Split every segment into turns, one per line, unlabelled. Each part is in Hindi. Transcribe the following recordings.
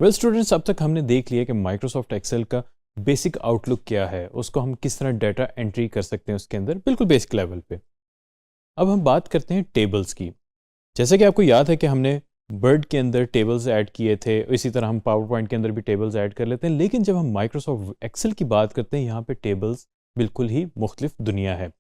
वेल स्टूडेंट्स, अब तक हमने देख लिया कि माइक्रोसॉफ्ट एक्सेल का बेसिक आउटलुक क्या है, उसको हम किस तरह डाटा एंट्री कर सकते हैं उसके अंदर बिल्कुल बेसिक लेवल पे। अब हम बात करते हैं टेबल्स की। जैसे कि आपको याद है कि हमने वर्ड के अंदर टेबल्स ऐड किए थे, इसी तरह हम पावर पॉइंट के अंदर भी टेबल्स ऐड कर लेते हैं। लेकिन जब हम माइक्रोसॉफ्ट एक्सेल की बात करते हैं, यहाँ पे टेबल्स बिल्कुल ही मुख्तलिफ दुनिया है।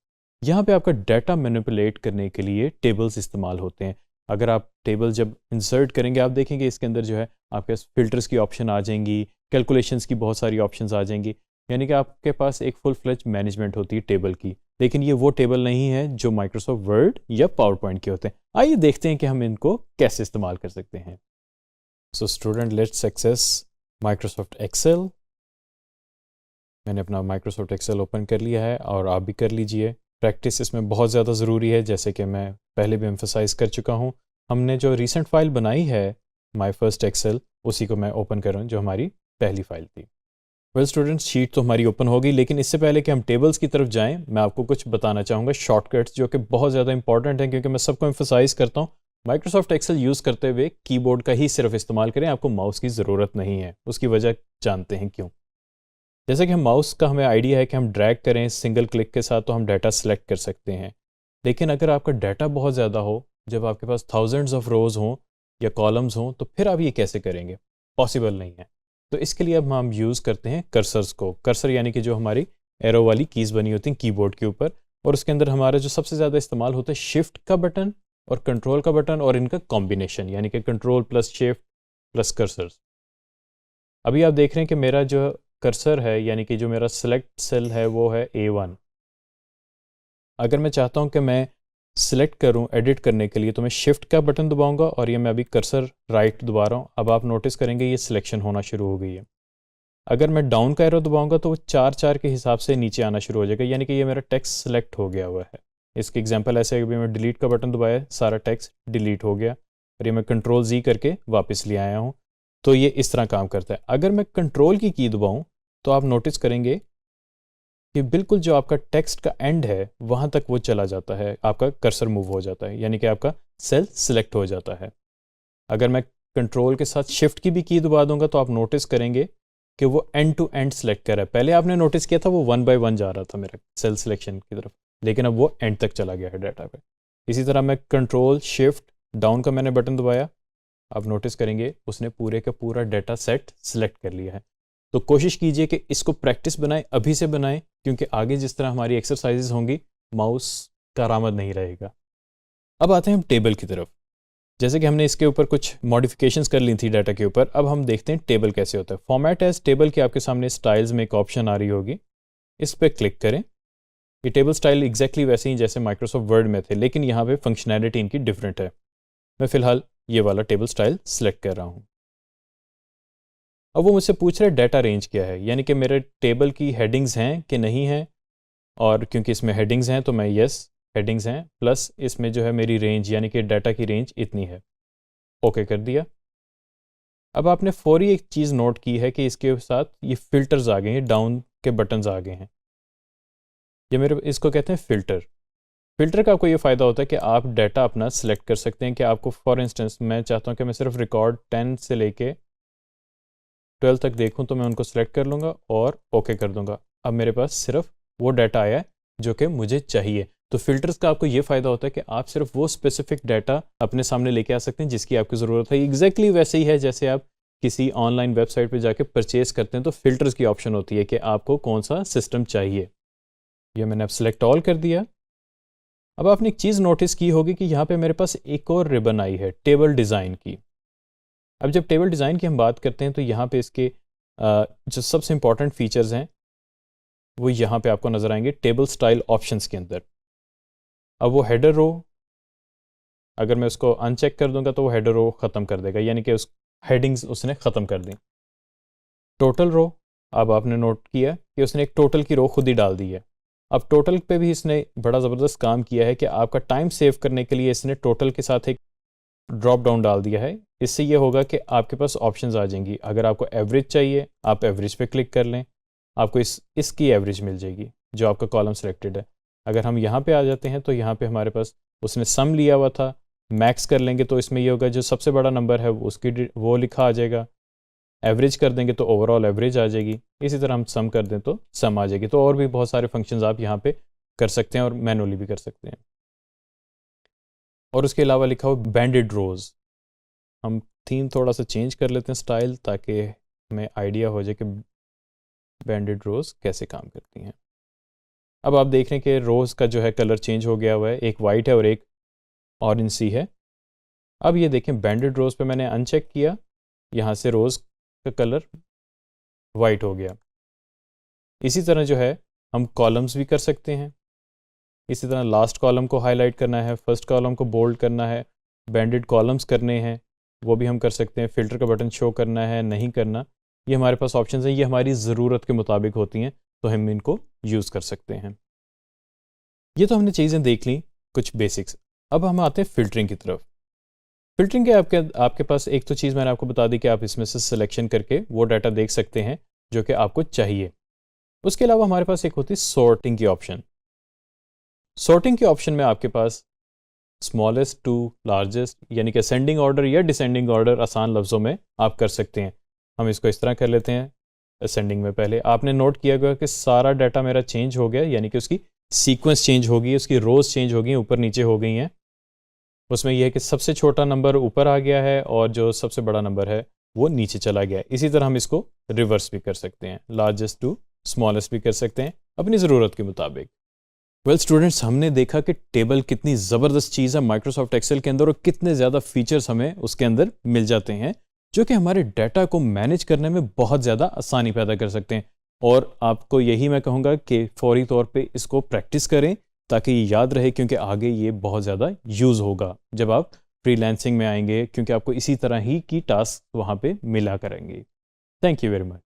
यहाँ पे आपका डाटा मैनिपुलेट करने के लिए टेबल्स इस्तेमाल होते हैं। अगर आप टेबल जब इंसर्ट करेंगे, आप देखेंगे इसके अंदर जो है आपके फिल्टर्स की ऑप्शन आ जाएंगी, कैलकुलेशंस की बहुत सारी ऑप्शंस आ जाएंगी। यानी कि आपके पास एक फुल फ्लेज मैनेजमेंट होती है टेबल की। लेकिन ये वो टेबल नहीं है जो माइक्रोसॉफ्ट वर्ड या पावर पॉइंट के होते हैं। आइए देखते हैं कि हम इनको कैसे इस्तेमाल कर सकते हैं। So student, let's access Microsoft Excel. मैंने अपना माइक्रोसॉफ्ट एक्सेल ओपन कर लिया है और आप भी कर लीजिए। प्रैक्टिस इसमें बहुत ज़्यादा ज़रूरी है, जैसे कि मैं पहले भी एम्फसाइज़ कर चुका हूँ। हमने जो रीसेंट फाइल बनाई है माई फर्स्ट एक्सेल, उसी को मैं ओपन कर रहा हूँ, जो हमारी पहली फाइल थी। वेल स्टूडेंट्स, शीट तो हमारी ओपन होगी, लेकिन इससे पहले कि हम टेबल्स की तरफ जाएं, मैं आपको कुछ बताना चाहूँगा शॉर्टकट्स जो कि बहुत ज़्यादा इंपॉर्टेंट हैं, क्योंकि मैं सबको एम्फसाइज़ करता हूँ माइक्रोसॉफ्ट एक्सेल यूज़ करते हुए कीबोर्ड का ही सिर्फ इस्तेमाल करें, आपको माउस की ज़रूरत नहीं है। उसकी वजह जानते हैं क्यों। जैसे कि हम माउस का हमें आइडिया है कि हम ड्रैग करें सिंगल क्लिक के साथ तो हम डाटा सेलेक्ट कर सकते हैं। लेकिन अगर आपका डाटा बहुत ज़्यादा हो, जब आपके पास थाउजेंड्स ऑफ रोज़ हों या कॉलम्स हों, तो फिर आप ये कैसे करेंगे? पॉसिबल नहीं है। तो इसके लिए अब हम यूज़ करते हैं कर्सर्स को। कर्सर यानी कि जो हमारी एरो वाली कीज़ बनी होती हैं कीबोर्ड के ऊपर, और उसके अंदर हमारा जो सबसे ज़्यादा इस्तेमाल होता है शिफ्ट का बटन और कंट्रोल का बटन, और इनका कॉम्बिनेशन यानी कि control plus shift plus cursors. अभी आप देख रहे हैं कि मेरा जो कर्सर है, यानी कि जो मेरा सेलेक्ट सेल है, वो है A1। अगर मैं चाहता हूं कि मैं सिलेक्ट करूं एडिट करने के लिए, तो मैं शिफ्ट का बटन दबाऊंगा और ये मैं अभी कर्सर राइट दबा रहा हूं। अब आप नोटिस करेंगे ये सिलेक्शन होना शुरू हो गई है। अगर मैं डाउन का एरो दबाऊंगा तो वो 4-4 के हिसाब से नीचे आना शुरू हो जाएगा, यानी कि ये मेरा टेक्स्ट सेलेक्ट हो गया हुआ है। इसके एग्जाम्पल ऐसे है कि मैं डिलीट का बटन दबाया, सारा टेक्स्ट डिलीट हो गया, और ये मैं कंट्रोल Z करके वापस ले आया हूँ। तो ये इस तरह काम करता है। अगर मैं कंट्रोल की दबाऊँ तो आप नोटिस करेंगे कि बिल्कुल जो आपका टेक्स्ट का एंड है वहाँ तक वो चला जाता है, आपका कर्सर मूव हो जाता है, यानी कि आपका सेल सिलेक्ट हो जाता है। अगर मैं कंट्रोल के साथ शिफ्ट की भी की दबा दूंगा तो आप नोटिस करेंगे कि वो एंड टू एंड सेलेक्ट कर रहा है। पहले आपने नोटिस किया था वो 1 बाय 1 जा रहा था मेरा सेल सिलेक्शन की तरफ, लेकिन अब वो एंड तक चला गया है डाटा पे। इसी तरह मैं कंट्रोल शिफ्ट डाउन का मैंने बटन दबाया, आप नोटिस करेंगे उसने पूरे का पूरा डाटा सेट सिलेक्ट कर लिया है। तो कोशिश कीजिए कि इसको प्रैक्टिस बनाएं, अभी से बनाएं, क्योंकि आगे जिस तरह हमारी एक्सरसाइजेज होंगी माउस का आरामद नहीं रहेगा। अब आते हैं हम टेबल की तरफ। जैसे कि हमने इसके ऊपर कुछ मॉडिफिकेशंस कर ली थी डाटा के ऊपर, अब हम देखते हैं टेबल कैसे होता है। फॉर्मेट एज टेबल की आपके सामने स्टाइल्स में एक ऑप्शन आ रही होगी, इस पर क्लिक करें। ये टेबल स्टाइल एग्जैक्टली वैसे ही जैसे माइक्रोसॉफ्ट वर्ड में थे, लेकिन यहाँ पे फंक्शनैलिटी इनकी डिफरेंट है। मैं फिलहाल ये वाला टेबल स्टाइल सेलेक्ट कर रहा हूँ। अब वो मुझसे पूछ रहे डाटा रेंज क्या है, यानी कि मेरे टेबल की हेडिंग्स हैं कि नहीं हैं, और क्योंकि इसमें हेडिंग्स हैं तो मैं यस हेडिंग्स हैं, प्लस इसमें जो है मेरी रेंज यानी कि डाटा की रेंज इतनी है। ओके कर दिया। अब आपने फौरी एक चीज़ नोट की है कि इसके साथ ये फिल्टर्स आ गए हैं, डाउन के बटन्स आ गए हैं। ये मेरे इसको कहते हैं फ़िल्टर। फ़िल्टर का आपको ये फ़ायदा होता है कि आप डाटा अपना सेलेक्ट कर सकते हैं कि आपको फॉर इंस्टेंस मैं चाहता हूँ कि मैं सिर्फ रिकॉर्ड 10 से लेके 12 तक देखूं, तो मैं उनको सेलेक्ट कर लूँगा और ओके कर दूंगा। अब मेरे पास सिर्फ वो डाटा आया है जो कि मुझे चाहिए। तो फिल्टर्स का आपको ये फ़ायदा होता है कि आप सिर्फ वो स्पेसिफिक डाटा अपने सामने लेके आ सकते हैं जिसकी आपकी ज़रूरत है। एग्जैक्टली वैसे ही है जैसे आप किसी ऑनलाइन वेबसाइट पे जाके परचेज करते हैं, तो फिल्टर्स की ऑप्शन होती है कि आपको कौन सा सिस्टम चाहिए। ये मैंने अब सेलेक्ट ऑल कर दिया। अब आपने एक चीज़ नोटिस की होगी कि यहाँ पे मेरे पास एक और रिबन आई है टेबल डिज़ाइन की। अब जब टेबल डिज़ाइन की हम बात करते हैं तो यहाँ पे इसके जो सबसे इंपॉर्टेंट फीचर्स हैं वो यहाँ पे आपको नज़र आएंगे टेबल स्टाइल ऑप्शंस के अंदर। अब वो हेडर रो, अगर मैं उसको अनचेक कर दूंगा तो वो हेडर रो ख़त्म कर देगा, यानी कि उस हेडिंग्स उसने ख़त्म कर दी। टोटल रो, अब आपने नोट किया कि उसने एक टोटल की रो खुद ही डाल दी है। अब टोटल पे भी इसने बड़ा ज़बरदस्त काम किया है कि आपका टाइम सेव करने के लिए इसने टोटल के साथ एक ड्रॉप डाउन डाल दिया है। इससे ये होगा कि आपके पास ऑप्शंस आ जाएंगी। अगर आपको एवरेज चाहिए आप एवरेज पे क्लिक कर लें, आपको इसकी एवरेज मिल जाएगी जो आपका कॉलम सेलेक्टेड है। अगर हम यहाँ पे आ जाते हैं तो यहाँ पे हमारे पास उसने सम लिया हुआ था, मैक्स कर लेंगे तो इसमें ये होगा जो सबसे बड़ा नंबर है उसकी वो लिखा आ जाएगा। एवरेज कर देंगे तो ओवरऑल एवरेज आ जाएगी, इसी तरह हम सम कर दें तो सम आ जाएगी। तो और भी बहुत सारे फंक्शंस आप यहाँ पे कर सकते हैं और मैनुअली भी कर सकते हैं। और उसके अलावा लिखा हो बैंडेड रोज, हम थीम थोड़ा सा चेंज कर लेते हैं स्टाइल, ताकि हमें आइडिया हो जाए कि बैंडेड रोज कैसे काम करती हैं। अब आप देख रहे हैं कि रोज का जो है कलर चेंज हो गया हुआ है, एक वाइट है और एक ऑरेंज सी है। अब ये देखें बैंडेड रोज पे मैंने अनचेक किया, यहाँ से रोज का कलर वाइट हो गया। इसी तरह जो है हम कॉलम्स भी कर सकते हैं। इसी तरह लास्ट कॉलम को हाईलाइट करना है, फर्स्ट कॉलम को बोल्ड करना है, बैंडेड कॉलम्स करने हैं वो भी हम कर सकते हैं। फिल्टर का बटन शो करना है नहीं करना, ये हमारे पास ऑप्शंस हैं, ये हमारी ज़रूरत के मुताबिक होती हैं, तो हम इनको यूज़ कर सकते हैं। ये तो हमने चीज़ें देख ली कुछ बेसिक्स। अब हम आते हैं फ़िल्टरिंग की तरफ। फ़िल्टरिंग के आपके पास एक तो चीज़ मैंने आपको बता दी कि आप इसमें से सिलेक्शन करके वो डाटा देख सकते हैं जो कि आपको चाहिए। उसके अलावा हमारे पास एक होती है सॉर्टिंग की ऑप्शन। सॉर्टिंग के ऑप्शन में आपके पास स्मॉलेस्ट टू लार्जेस्ट, यानी कि असेंडिंग ऑर्डर या डिसेंडिंग ऑर्डर आसान लफ्ज़ों में आप कर सकते हैं। हम इसको इस तरह कर लेते हैं, असेंडिंग में पहले आपने नोट किया गया कि सारा डाटा मेरा चेंज हो गया, यानी कि उसकी सीक्वेंस चेंज हो गई, उसकी रोज चेंज हो गई, ऊपर नीचे हो गई हैं। उसमें यह है कि सबसे छोटा नंबर ऊपर आ गया है और जो सबसे बड़ा नंबर है वो नीचे चला गया है। इसी तरह हम इसको रिवर्स भी कर सकते हैं, लार्जेस्ट टू स्मॉलेस्ट भी कर सकते हैं अपनी ज़रूरत के मुताबिक। वेल स्टूडेंट्स, हमने देखा कि टेबल कितनी ज़बरदस्त चीज़ है माइक्रोसॉफ्ट एक्सेल के अंदर और कितने ज़्यादा फीचर्स हमें उसके अंदर मिल जाते हैं जो कि हमारे डाटा को मैनेज करने में बहुत ज़्यादा आसानी पैदा कर सकते हैं। और आपको यही मैं कहूँगा कि फौरी तौर पे इसको प्रैक्टिस करें ताकि ये याद रहे, क्योंकि आगे ये बहुत ज़्यादा यूज़ होगा जब आप फ्रीलांसिंग में आएंगे, क्योंकि आपको इसी तरह ही की टास्क वहाँ पे मिला करेंगे। Thank you very much.